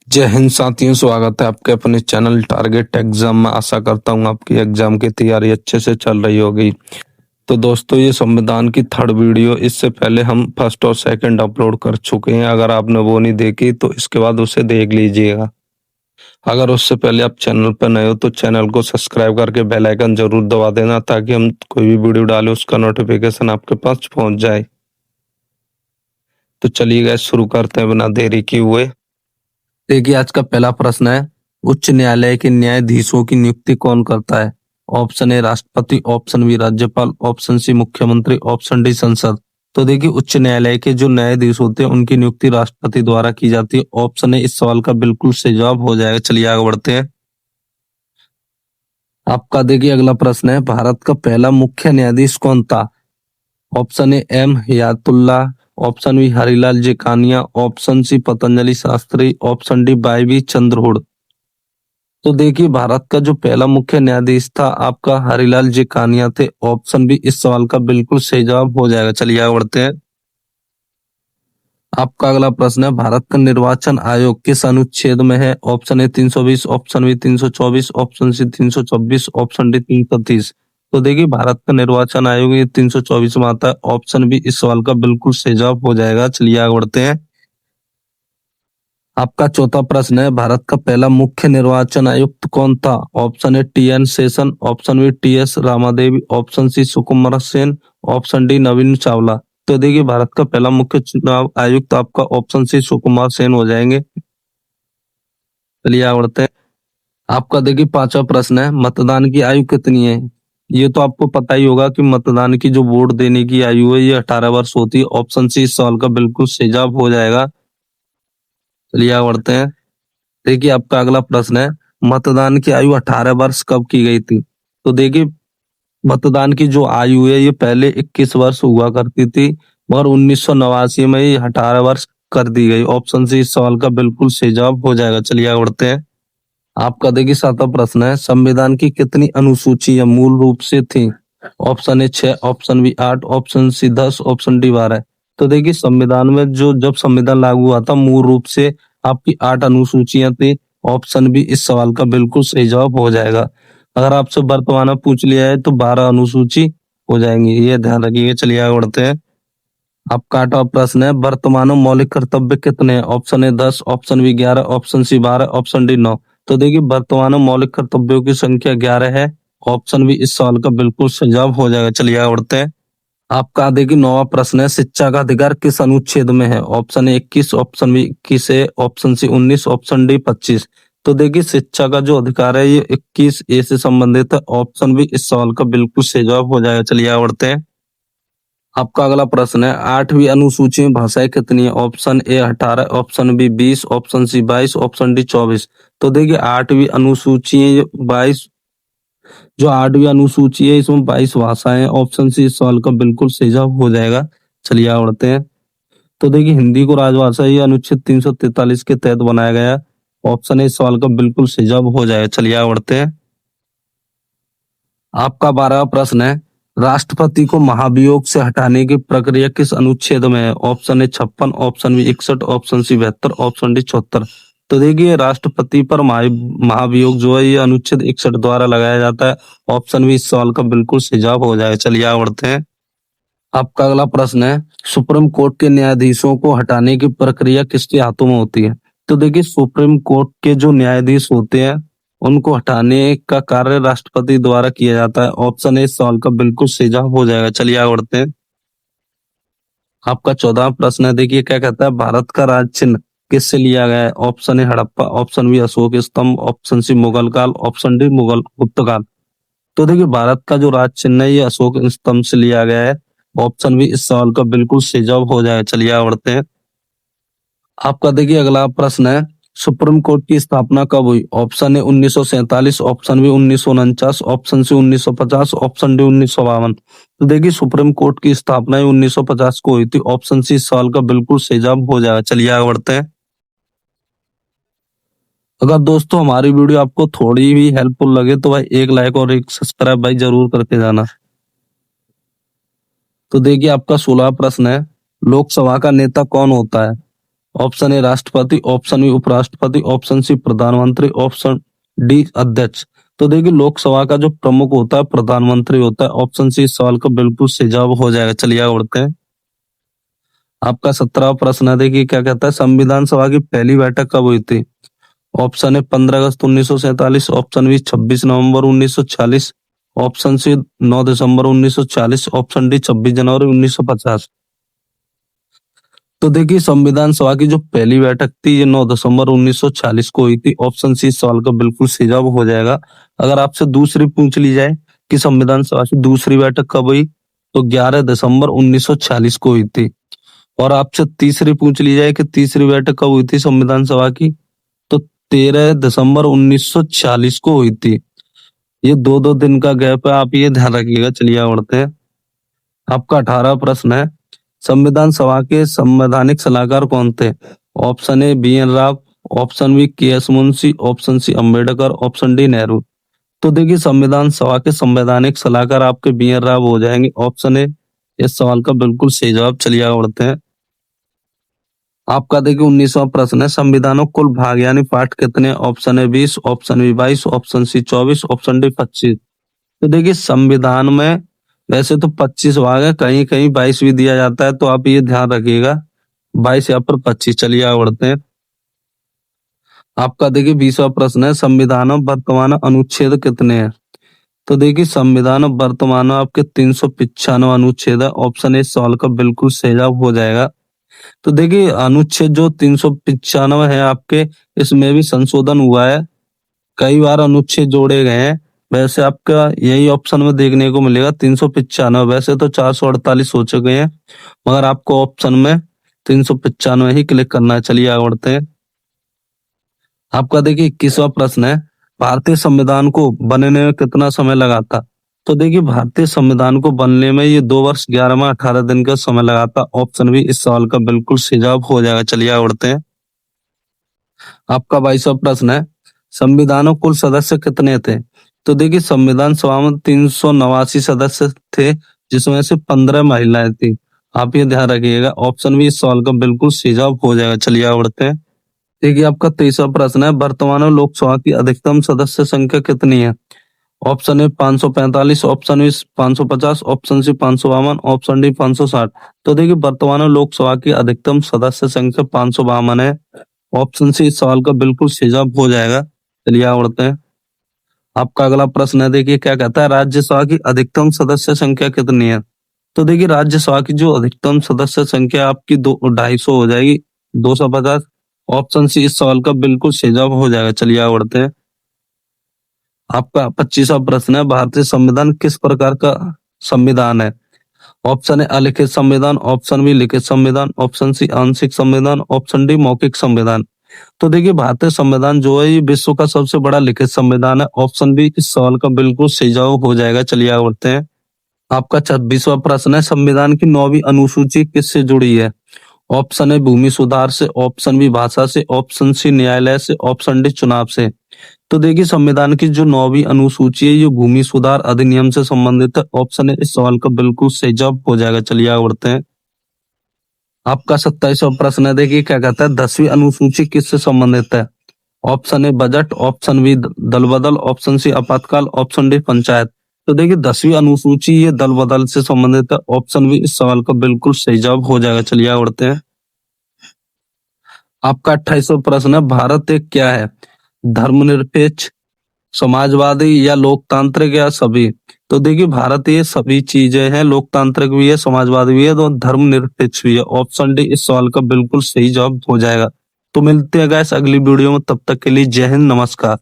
जय हिंद साथियों, स्वागत है आपके अपने चैनल टारगेट एग्जाम में। आशा करता हूँ आपकी एग्जाम की तैयारी अच्छे से चल रही होगी। तो दोस्तों, ये संविधान की थर्ड वीडियो, इससे पहले हम फर्स्ट और सेकंड अपलोड कर चुके हैं। अगर आपने वो नहीं देखी तो इसके बाद उसे देख लीजिएगा। अगर उससे पहले आप चैनल पर नए हो तो चैनल को सब्सक्राइब करके बेल आइकन जरूर दबा देना, ताकि हम कोई भी वीडियो डालें उसका नोटिफिकेशन आपके पास पहुंच जाए। तो चलिए गाइस, शुरू करते हैं बिना देरी किए हुए। देखिए, आज का पहला प्रश्न है, उच्च न्यायालय के न्यायाधीशों की नियुक्ति कौन करता है? ऑप्शन ए राष्ट्रपति, ऑप्शन बी राज्यपाल, ऑप्शन सी मुख्यमंत्री, ऑप्शन डी संसद। तो देखिए, उच्च न्यायालय के जो न्यायाधीश होते हैं उनकी नियुक्ति राष्ट्रपति द्वारा की जाती है। ऑप्शन ए इस सवाल का बिल्कुल सही जवाब हो जाएगा। चलिए आगे बढ़ते हैं। आपका देखिए अगला प्रश्न है, भारत का पहला मुख्य न्यायाधीश कौन था? Option A M Hidayatullah, option B Harilal J Kania, option C Patanjali Shastri, option D Y B Chandrachud. तो देखिए, भारत का जो पहला मुख्य न्यायाधीश था आपका हरिलाल जेकानिया थे। ऑप्शन बी इस सवाल का बिल्कुल सही जवाब हो जाएगा। चलिए आगे बढ़ते हैं। आपका अगला प्रश्न है, भारत का निर्वाचन आयोग किस अनुच्छेद में है? Option A 320, option B 324, option C 326, option D 330। तो देखिए, भारत का निर्वाचन आयोग ये 324 में आता है। ऑप्शन बी इस सवाल का बिल्कुल सही जवाब हो जाएगा। चलिए आगे बढ़ते हैं। आपका चौथा प्रश्न है, भारत का पहला मुख्य निर्वाचन आयुक्त कौन था? Option A T N Seshan, option B T S Ramadevi, option C Sukumar Sen, option D Navin Chawla. तो देखिए, भारत का पहला मुख्य चुनाव आयुक्त आपका ऑप्शन सी सुकुमार सेन हो जाएंगे। चलिए आगे बढ़ते हैं। आपका देखिए पांचवा प्रश्न है, मतदान की आयु कितनी है? ये तो आपको पता ही होगा कि मतदान की जो वोट देने की आयु है ये 18 वर्ष होती है। ऑप्शन सी इस सवाल का बिल्कुल सही जवाब हो जाएगा। चलिए आगे बढ़ते हैं। देखिए, आपका अगला प्रश्न है, मतदान की आयु 18 वर्ष कब की गई थी? तो देखिए, मतदान की जो आयु है ये पहले 21 वर्ष हुआ करती थी, मगर 1989 में ये 18 वर्ष कर दी गई। ऑप्शन सी इस सवाल का बिल्कुल सही जवाब हो जाएगा। चलिए आगे बढ़ते हैं। आपका देखिए सातवां प्रश्न है, संविधान की कितनी अनुसूचियां मूल रूप से थी? Option A 6, option B 8, option C 10, option D 12। तो देखिए, संविधान में जो जब संविधान लागू हुआ था मूल रूप से आपकी 8 अनुसूचियां थी। ऑप्शन बी इस सवाल का बिल्कुल सही जवाब हो जाएगा। अगर आपसे वर्तमान में पूछ लिया है तो 12 अनुसूची हो जाएंगी, ये ध्यान रखिएगा। चलिए आगे बढ़ते हैं। आपका आठवां प्रश्न है, वर्तमान में मौलिक कर्तव्य कितने हैं? Option A 10, option B 11, option C 12, option D 9। तो देखिए, वर्तमान में मौलिक कर्तव्यों की संख्या 11 है। ऑप्शन बी इस सवाल का बिल्कुल सही जवाब हो जाएगा। चलिए आगे बढ़ते हैं। आपका देखिए 9वां प्रश्न है, शिक्षा का अधिकार किस अनुच्छेद में है? ऑप्शन ए 21, ऑप्शन बी 21 है, ऑप्शन सी 19, ऑप्शन डी 25। तो देखिए, शिक्षा का जो अधिकार है ये 21 ए से संबंधित है। ऑप्शन बी इस सवाल का बिल्कुल सही जवाब हो जाएगा। चलिए आगे बढ़ते हैं। आपका अगला प्रश्न है, 8वीं अनुसूची में भाषाएं कितनी है? Option A 18, option B 20, option C 22, option D 24। तो देखिए, 8वीं अनुसूची है 22, जो 8वीं अनुसूची है इसमें 22 भाषाएं। ऑप्शन सी इस सवाल का बिल्कुल सही जवाब हो जाएगा। चलिए आगे बढ़ते हैं। तो देखिए, हिंदी को राजभाषा ये अनुच्छेद 343 के तहत बनाया गया है। ऑप्शन ए इस सवाल का बिल्कुल सही जवाब हो जाएगा। चलिए आगे बढ़ते हैं। आपका 12वां प्रश्न है, राष्ट्रपति को महाभियोग से हटाने की प्रक्रिया किस अनुच्छेद में है? Option A 56, option B 61, option C 72, option D 74। तो देखिए, राष्ट्रपति पर महाभियोग जो है ये अनुच्छेद 61 द्वारा लगाया जाता है। ऑप्शन बी इस सवाल का बिल्कुल सही जवाब हो जाएगा। चलिए आगे बढ़ते हैं। आपका अगला प्रश्न है, सुप्रीम कोर्ट के न्यायाधीशों को हटाने की प्रक्रिया किसके हाथों में होती है? तो देखिए, सुप्रीम कोर्ट के जो न्यायाधीश होते हैं उनको हटाने का कार्य राष्ट्रपति द्वारा किया जाता है। ऑप्शन ए इस सवाल का बिल्कुल सही जवाब हो जाएगा। चलिए आगे बढ़ते हैं। आपका 14वां प्रश्न है, देखिए क्या कहता है, भारत का राज चिन्ह किससे लिया गया है? Option A Harappa, option B Ashoka स्तंभ, ऑप्शन सी मुगल काल, ऑप्शन डी मुगल गुप्त काल। तो देखिए, भारत का जो राज चिन्ह है ये अशोक स्तंभ से लिया गया है। ऑप्शन बी इस सवाल का बिल्कुल सही जवाब हो जाएगा। चलिए आगे बढ़ते हैं। आपका देखिए अगला प्रश्न है, सुप्रीम कोर्ट की स्थापना कब हुई? Option A 1947, option B 1949, option C 1950, option D 1952। तो देखिए, सुप्रीम कोर्ट की स्थापना 1950 को हुई थी। ऑप्शन सी इस सवाल का बिल्कुल सही जवाब हो जाएगा। चलिए आगे बढ़ते हैं। अगर दोस्तों हमारी वीडियो आपको थोड़ी भी हेल्पफुल लगे तो भाई एक लाइक और एक सब्सक्राइब भाई जरूर करके जाना। तो देखिए, आपका 16वां प्रश्न है, लोकसभा का नेता कौन होता है? ऑप्शन ए राष्ट्रपति, ऑप्शन बी उपराष्ट्रपति, ऑप्शन सी प्रधानमंत्री, ऑप्शन डी अध्यक्ष। तो देखिए लोकसभा का जो प्रमुख होता है प्रधानमंत्री होता है। ऑप्शन सी इस सवाल का बिल्कुल सही जवाब हो जाएगा। चलिए आगे बढ़ते हैं। आपका 17वां प्रश्न है, देखिए क्या कहता है, संविधान सभा की पहली बैठक कब हुई थी? ऑप्शन है 15 अगस्त 1947, ऑप्शन बी 26 नवंबर 1946, ऑप्शन सी 9 दिसंबर 1940, ऑप्शन डी 26 जनवरी 1950। तो देखिए संविधान सभा की जो पहली बैठक थी ये 9 दिसंबर 1940 को हुई थी। ऑप्शन सी इस सवाल का बिल्कुल सही जवाब हो जाएगा। अगर आपसे दूसरी पूछ ली जाए कि संविधान सभा की दूसरी बैठक कब हुई, तो 11 दिसंबर 1940 को हुई थी। और आपसे तीसरी पूछ ली जाए कि तीसरी बैठक कब हुई थी संविधान सभा की, तो 13 दिसंबर 1940 को हुई थी। ये दो दिन का गैप है, आप ये ध्यान रखिएगा। चलिए आगे बढ़ते हैं। आपका 18वां प्रश्न है, संविधान सभा के संवैधानिक सलाहकार कौन थे? Option A BN Rao, option B KS Munshi, option C Ambedkar, option D Nehru. तो देखिए संविधान सभा के संवैधानिक सलाहकार आपके BN राव हो जाएंगे। ऑप्शन ए इस सवाल का बिल्कुल सही जवाब। चलिए आगे बढ़ते हैं। आपका देखिए 19वां प्रश्न है, संविधान में कुल भाग यानी पाठ कितने? Option A 20, option B 22, option C 24, option D 25। तो देखिए संविधान में वैसे तो 25 भाग है, कहीं कहीं 22 भी दिया जाता है, तो आप ये ध्यान रखिएगा 22 या पर 25। चलिए आगे बढ़ते हैं। आपका देखिए 20वां प्रश्न है, संविधान में वर्तमान अनुच्छेद कितने हैं? तो देखिए संविधान में वर्तमान में आपके 395 अनुच्छेद है। ऑप्शन ए सवाल का बिल्कुल सही जवाब हो जाएगा। तो देखिए अनुच्छेद जो 395 है आपके, इसमें भी संशोधन हुआ है, कई बार अनुच्छेद जोड़े गए हैं। वैसे आपका यही ऑप्शन में देखने को मिलेगा 395। वैसे तो 448 हो चुके हैं, मगर आपको ऑप्शन में 395 ही क्लिक करना है। चलिए आगे बढ़ते हैं। आपका देखिए 21वां प्रश्न है, भारतीय संविधान को बनने में कितना समय लगा था? तो देखिए भारतीय संविधान को बनने में ये 2 वर्ष 11 माह 18 दिन का समय लगा था। ऑप्शन भी इस सवाल का बिल्कुल सही जवाब हो जाएगा। चलिए आगे बढ़ते हैं। आपका 22वां प्रश्न है, संविधान में कुल सदस्य कितने थे? तो देखिए संविधान सभा में 389 सदस्य थे, जिसमें से 15 महिलाएं थी। आप ये ध्यान रखिएगा। ऑप्शन भी इस सवाल का बिल्कुल सही जवाब हो जाएगा। चलिए आगे बढ़ते हैं। देखिए आपका 23वां प्रश्न है, वर्तमान में लोकसभा की अधिकतम सदस्य संख्या कितनी है? Option A 545, option B 550, option C 552, option D 560। तो देखिए वर्तमान में लोकसभा की अधिकतम सदस्य संख्या 552 है। ऑप्शन सी इस सवाल का बिल्कुल सही जवाब हो जाएगा। चलिए आगे बढ़ते हैं। आपका अगला प्रश्न है, देखिए क्या कहता है, राज्यसभा की अधिकतम सदस्य संख्या कितनी है? तो देखिए राज्यसभा की जो अधिकतम सदस्य संख्या आपकी 250 हो जाएगी, 250। ऑप्शन सी इस सवाल का बिल्कुल सही जवाब हो जाएगा। चलिए आगे बढ़ते हैं। आपका 25वां प्रश्न है, भारतीय संविधान किस प्रकार का संविधान है? ऑप्शन है अलिखित संविधान, ऑप्शन बी लिखित संविधान, ऑप्शन सी आंशिक संविधान, ऑप्शन डी मौखिक संविधान। तो देखिए भारतीय संविधान जो है ये विश्व का सबसे बड़ा लिखित संविधान है। ऑप्शन बी इस सवाल का बिल्कुल सही जवाब हो जाएगा। चलिए आगे बढ़ते हैं। आपका 26वां प्रश्न है, संविधान की 9वीं अनुसूची किससे जुड़ी है? ऑप्शन है भूमि सुधार से, ऑप्शन बी भाषा से, ऑप्शन सी न्यायालय से, ऑप्शन डी चुनाव से। तो देखिए संविधान की जो 9वीं अनुसूची है ये भूमि सुधार अधिनियम से संबंधित है। ऑप्शन है इस सवाल का बिल्कुल सही जवाब हो जाएगा। चलिए आगे बढ़ते हैं। आपका 27वां प्रश्न है, देखिए क्या कहता है, 10वीं अनुसूची किससे संबंधित है? ऑप्शन ए बजट, ऑप्शन बी दल बदल, ऑप्शन सी आपातकाल, ऑप्शन डी पंचायत। तो देखिए 10वीं अनुसूची ये दल बदल से संबंधित है। ऑप्शन बी इस सवाल का बिल्कुल सही जवाब हो जाएगा। चलिए आगे बढ़ते हैं। आपका 28वां प्रश्न है, भारत एक क्या है? धर्मनिरपेक्ष, समाजवादी या लोकतांत्रिक या सभी? तो देखिए भारत ये सभी चीजें हैं, लोकतांत्रिक भी है, समाजवादी भी है, तो धर्मनिरपेक्ष भी है। ऑप्शन डी इस सवाल का बिल्कुल सही जवाब हो जाएगा। तो मिलते हैं गाइस अगली वीडियो में, तब तक के लिए जय हिंद, नमस्कार।